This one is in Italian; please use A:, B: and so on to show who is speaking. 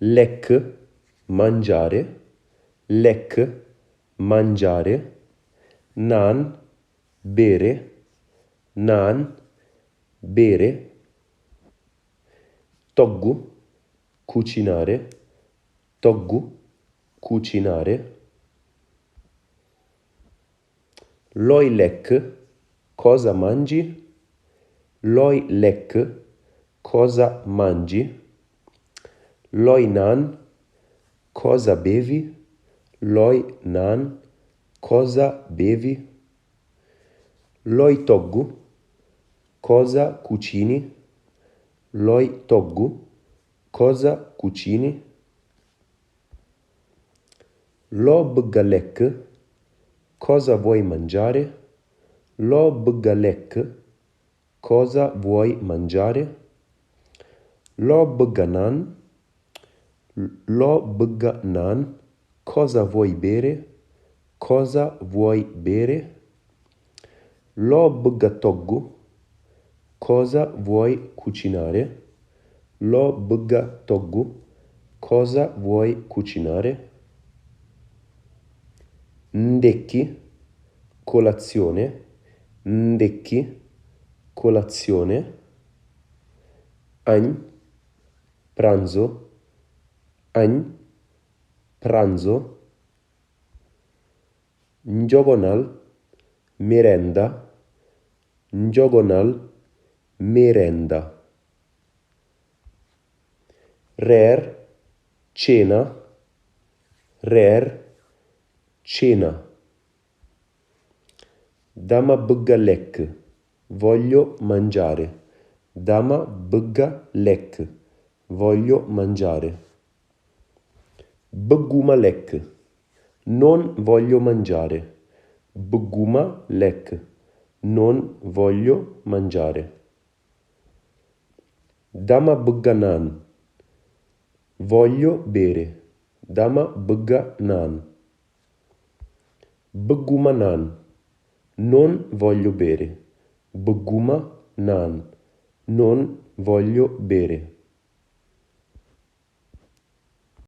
A: lek, mangiare, lek, mangiare, nan, bere, nan, bere, toggu, cucinare, toggu, cucinare, loi lek, cosa mangi, loi lek, cosa mangi, loi nan, cosa bevi, loi nan, cosa bevi, loi toggu, cosa cucini, loi toggu, cosa cucini, lo bgalek, cosa vuoi mangiare, lo bgalek, cosa vuoi mangiare, lo bganan, lo bganan, cosa vuoi bere, cosa vuoi bere, lo bgatoggu, cosa vuoi cucinare, lo bgatoggu, cosa vuoi cucinare, ndecchi, colazione, ndecchi, colazione, agn, pranzo, agn, pranzo, njogonal, merenda, njogonal, merenda, rer, cena, rer, cena, dama bëgga lekk, voglio mangiare, dama bëgga lekk, voglio mangiare, bëgguma lekk, non voglio mangiare, bëgguma lekk, non voglio mangiare, dama bëgga naan, voglio bere, dama bëgga naan, bëgguma naan, non voglio bere, bëgguma naan, non voglio bere.